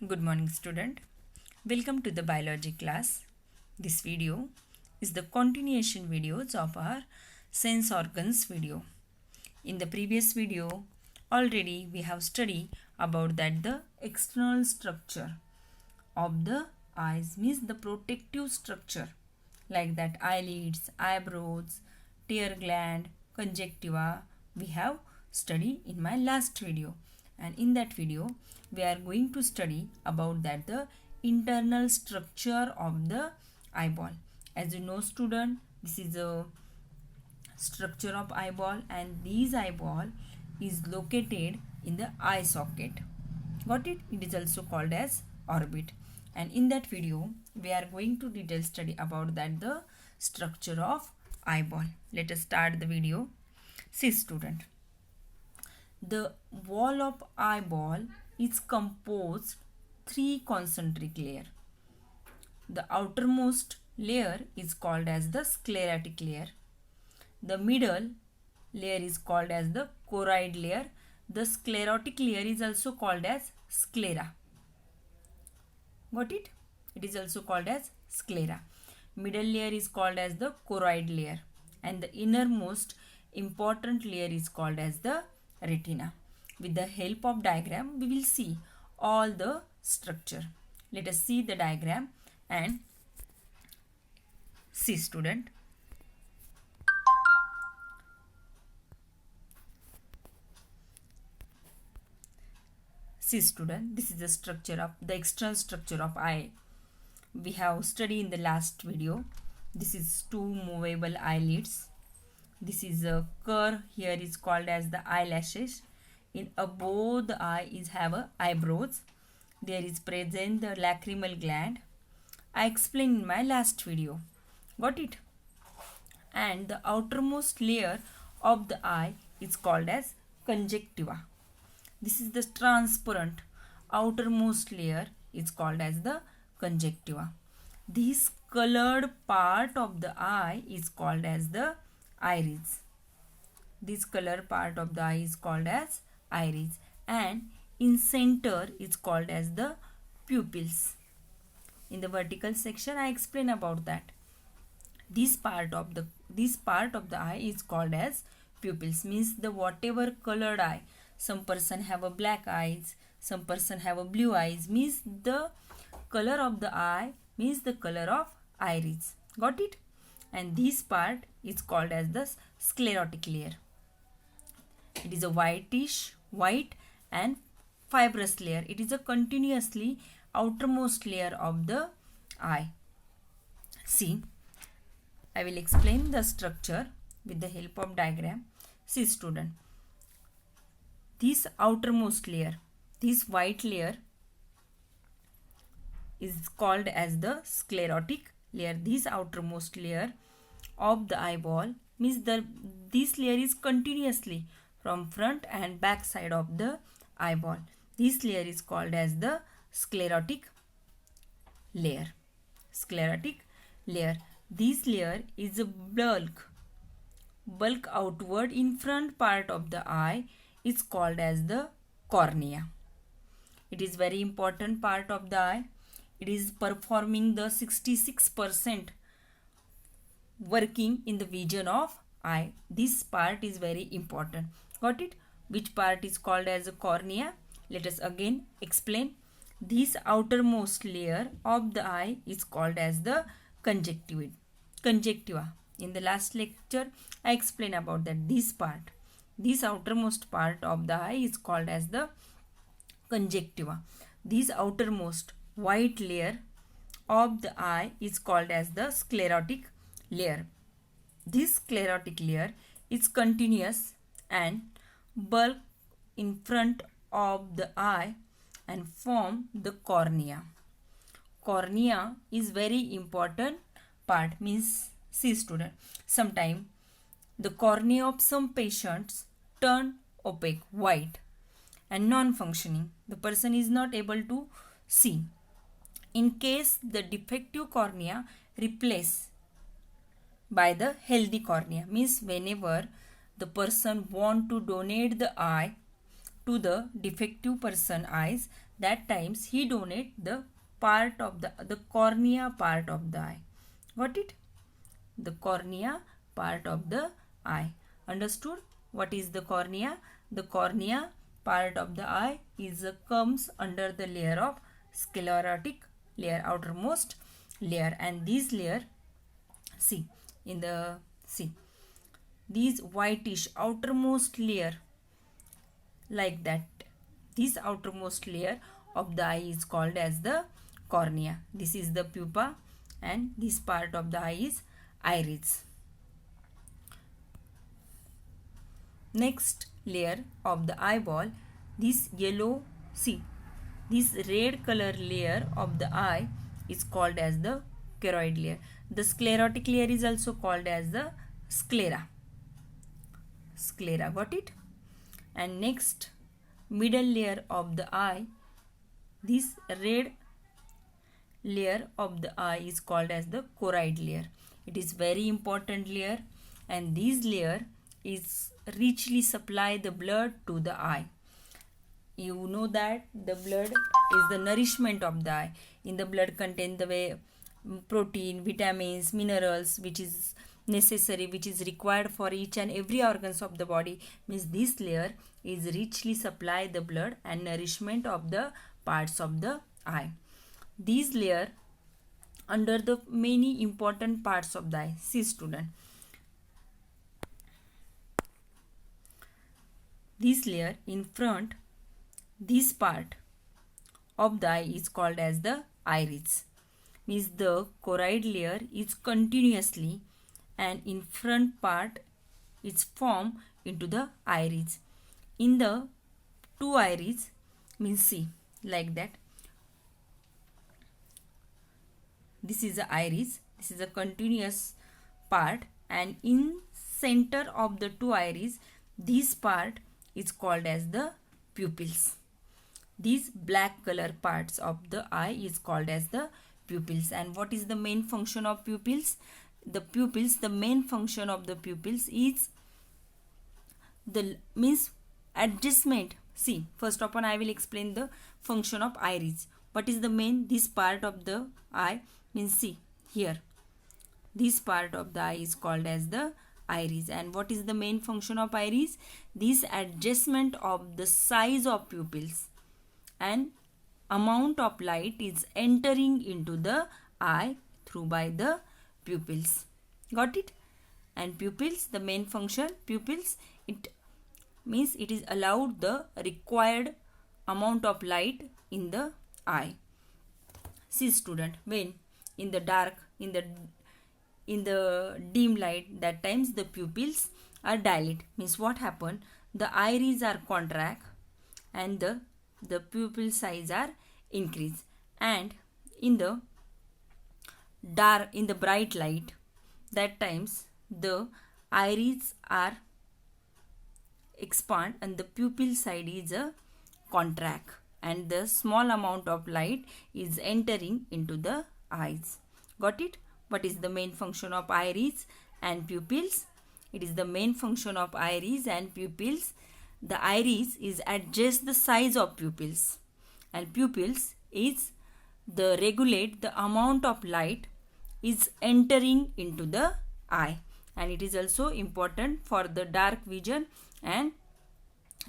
Good morning, student. Welcome to the biology class. This video is the continuation videos of our sense organs video. In the previous video, already we have studied about that the external structure of the eyes means the protective structure like that eyelids, eyebrows, tear gland, conjunctiva we have studied in my last video, and in that video we are going to study about that the internal structure of the eyeball. As you know student, this is a structure of eyeball and this eyeball is located in the eye socket. Got it? It is also called as orbit, and in that video we are going to detail study about that the structure of eyeball. Let us start the video. See student, the wall of eyeball is composed three concentric layer. The outermost layer is called as the sclerotic layer. The middle layer is called as the choroid layer. The sclerotic layer is also called as sclera. Got it? It is also called as sclera. Middle layer is called as the choroid layer, and the innermost important layer is called as the retina. With the help of diagram, we will see all the structure. Let us see the diagram and see student. See student, this is the structure of the external structure of eye. We have studied in the last video. This is two movable eyelids. This is a curve here is called as the eyelashes. In above the eye is have a eyebrows. There is present the lacrimal gland. I explained in my last video. Got it? And the outermost layer of the eye is called as conjunctiva. This is the transparent outermost layer is called as the conjunctiva. This colored part of the eye is called as the iris. This colored part of the eye is called as iris, and in center is called as the pupils. In the vertical section I explain about that. This part of the eye is called as pupils, means the whatever colored eye. Some person have a black eyes, some person have a blue eyes, means the color of the eye means the color of iris. Got it? And this part is called as the sclerotic layer. It is a white and fibrous layer. It is a continuously outermost layer of the eye. See, I will explain the structure with the help of diagram. See student, this outermost layer, this white layer is called as the sclerotic layer. This outermost layer of the eyeball means this layer is continuously from front and back side of the eyeball. This layer is called as the sclerotic layer. Sclerotic layer. This layer is a bulk outward in front part of the eye is called as the cornea. It is very important part of the eye. It is performing the 66% working in the vision of eye. This part is very important. Got it? Which part is called as a cornea? Let us again explain. This outermost layer of the eye is called as the conjunctiva. In the last lecture I explained about that. This outermost part of the eye is called as the conjunctiva. This outermost white layer of the eye is called as the sclerotic layer. This sclerotic layer is continuous and bulk in front of the eye and form the cornea. Cornea is very important part, means see student, sometime the cornea of some patients turn opaque, white and non-functioning. The person is not able to see. In case the defective cornea replaced by the healthy cornea, means whenever the person want to donate the eye to the defective person eyes, that times he donate the part of the cornea part of the eye. Got it? The cornea part of the eye. Understood? What is the cornea? The cornea part of the eye is comes under the layer of sclerotic layer, outermost layer, and this layer, see these whitish outermost layer, like that, this outermost layer of the eye is called as the cornea. This is the pupa and this part of the eye is iris. Next layer of the eyeball, this yellow, see this red color layer of the eye is called as the choroid layer. The sclerotic layer is also called as the sclera. Got it? And next middle layer of the eye, this red layer of the eye is called as the choroid layer. It is very important layer, and this layer is richly supply the blood to the eye. You know that the blood is the nourishment of the eye. In the blood contain the way protein, vitamins, minerals, which is necessary, which is required for each and every organs of the body. Means this layer is richly supply the blood and nourishment of the parts of the eye. This layer under the many important parts of the eye. See student, this layer in front, this part of the eye is called as the iris. Means the choroid layer is continuously, and in front part is formed into the iris. In the two iris, means see like that, this is the iris, this is a continuous part, and in center of the two iris, this part is called as the pupils. These black color parts of the eye is called as the pupils. And what is the main function of pupils? The main function of the pupils is the means adjustment. See, first of all I will explain the function of iris. What is the main? This part of the eye, means see here, this part of the eye is called as the iris. And what is the main function of iris? This adjustment of the size of pupils and amount of light is entering into the eye through by the pupils. Got it? And pupils, the main function, pupils, it means it is allowed the required amount of light in the eye. See student, when in the dark, in the dim light, that times the pupils are dilate. Means what happen? The iris are contract and the pupil size are increase. And in the dark, in the bright light, that times the iris are expand and the pupil side is a contract, and the small amount of light is entering into the eyes. Got it? What is the main function of iris and pupils? It is the main function of iris and pupils. The iris is adjust the size of pupils, and pupils is the regulate the amount of light is entering into the eye, and it is also important for the dark vision and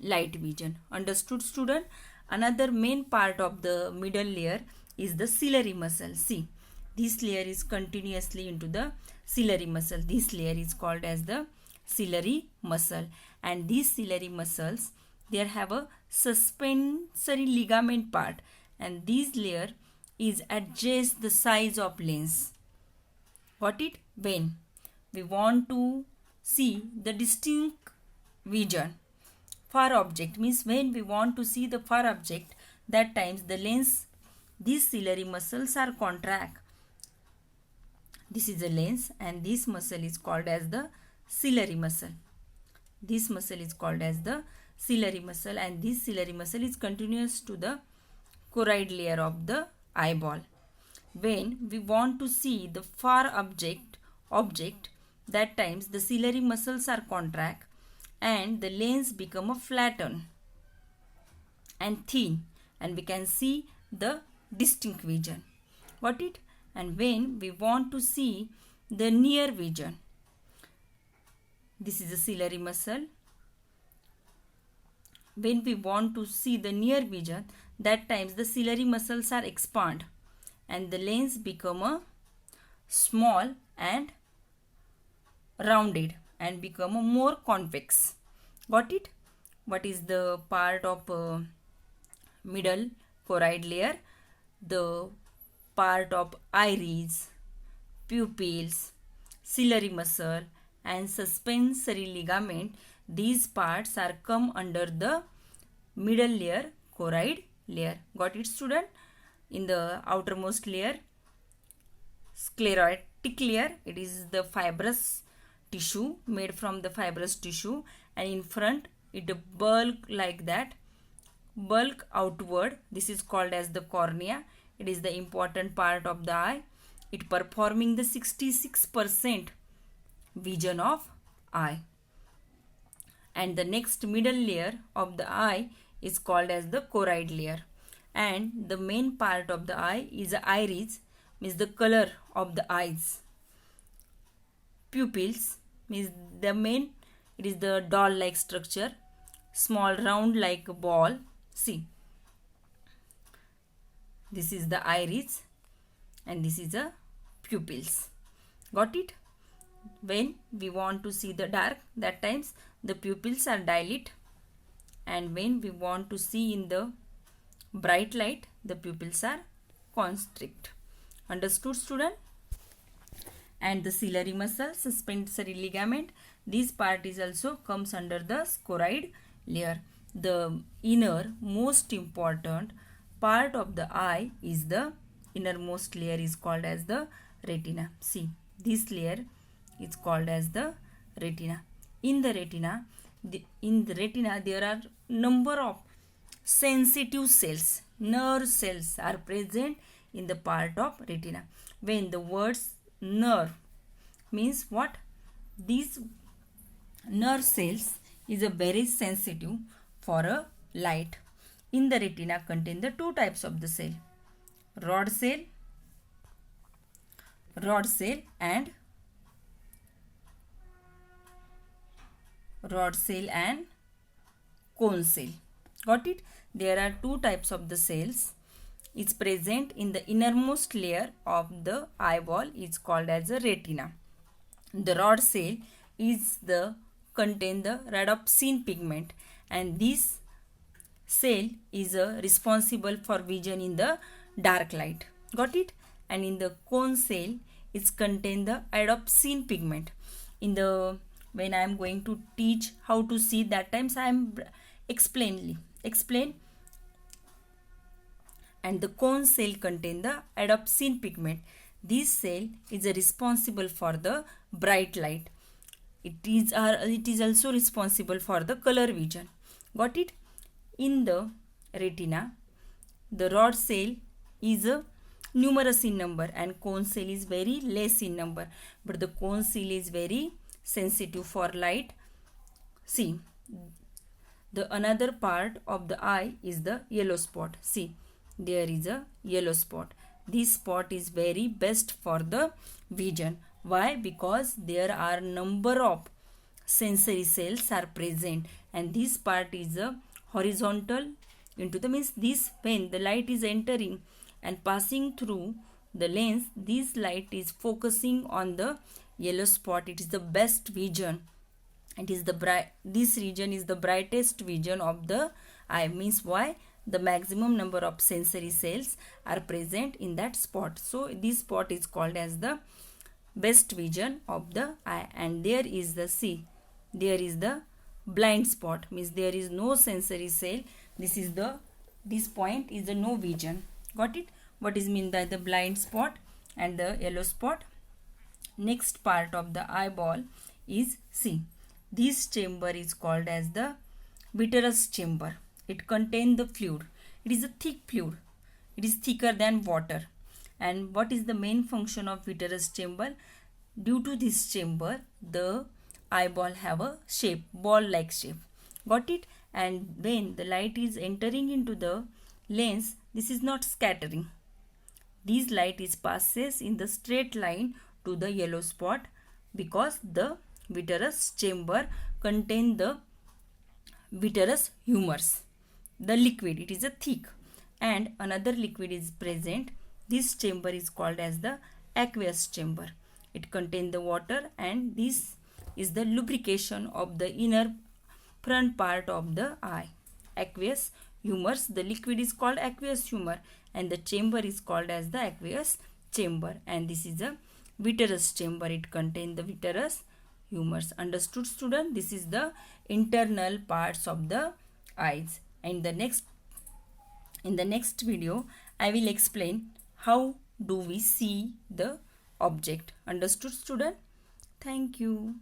light vision. Understood student? Another main part of the middle layer is the ciliary muscle. See, this layer is continuously into the ciliary muscle. This layer is called as the ciliary muscle, and these ciliary muscles, they have a suspensory ligament part, and this layer is adjust the size of lens. Got it? When we want to see the distinct vision, far object, means when we want to see the far object, that times the lens, these ciliary muscles are contract. This is a lens, and this muscle is called as the ciliary muscle. This muscle is called as the ciliary muscle, and this ciliary muscle is continuous to the choroid layer of the eyeball. When we want to see the far object, that times the ciliary muscles are contract and the lens become a flatten. and thin, and we can see the distinct vision. Got it? And when we want to see the near vision, this is the ciliary muscle. When we want to see the near vision, that times the ciliary muscles are expand and the lens become a small and rounded and become a more convex. Got it? What is the part of middle choroid layer? The part of iris, pupils, ciliary muscle and suspensory ligament. These parts are come under the middle layer, choroid layer. Got it, student? In the outermost layer, sclerotic layer, it is the fibrous tissue, made from the fibrous tissue, and in front it bulk like that, bulk outward. This is called as the cornea. It is the important part of the eye. It performing the 66% vision of eye. And the next middle layer of the eye is called as the choroid layer. And the main part of the eye is the iris, means the color of the eyes. Pupils means the main, it is the doll like structure, small round like a ball. See, this is the iris and this is the pupils. Got it? When we want to see the dark, that times the pupils are dilate, and when we want to see in the bright light, the pupils are constrict. Understood, student? And the ciliary muscle, suspensory ligament, this part is also comes under the choroid layer. The inner most important part of the eye is the innermost layer is called as the retina. See, this layer is called as the retina. In the retina, there are number of sensitive cells, nerve cells are present in the part of retina. When the words nerve means what? These nerve cells is a very sensitive for a light. In the retina contain the two types of the cell, rod cell and cone cell. Got it? There are two types of the cells. It's present in the innermost layer of the eyeball. It's called as a retina. The rod cell is the contain the rhodopsin pigment, and this cell is responsible for vision in the dark light. Got it? And in the cone cell, it's contain the iodopsin pigment. In the when I am going to teach how to see, that times I am explain. And the cone cell contain the iodopsin pigment. This cell is responsible for the bright light. It is also responsible for the color vision. Got it? In the retina, the rod cell is numerous in number and cone cell is very less in number, but the cone cell is very sensitive for light. See, the another part of the eye is the yellow spot. See, there is a yellow spot. This spot is very best for the vision. Why? Because there are number of sensory cells are present, and this part is a horizontal into the means this when the light is entering and passing through the lens, this light is focusing on the yellow spot. It is the best vision. It is the this region is the brightest vision of the eye. Means why? The maximum number of sensory cells are present in that spot. So this spot is called as the best vision of the eye. And there is the there is the blind spot, means there is no sensory cell. This point is the no vision. Got it? What is meant by the blind spot and the yellow spot? Next part of the eyeball is this chamber is called as the vitreous chamber. It contains the fluid. It is a thick fluid. It is thicker than water. And what is the main function of vitreous chamber? Due to this chamber, the eyeball have a shape, ball like shape. Got it? and when the light is entering into the lens, this is not scattering. This light is passes in the straight line to the yellow spot because the vitreous chamber contain the vitreous humors. The liquid, it is a thick, and another liquid is present. This chamber is called as the aqueous chamber. It contains the water, and this is the lubrication of the inner front part of the eye. Aqueous humors, the liquid is called aqueous humor, and the chamber is called as the aqueous chamber, and this is a vitreous chamber. It contains the vitreous humors. Understood, student? This is the internal parts of the eyes. And in the next video I will explain how do we see the object. Understood, student? Thank you.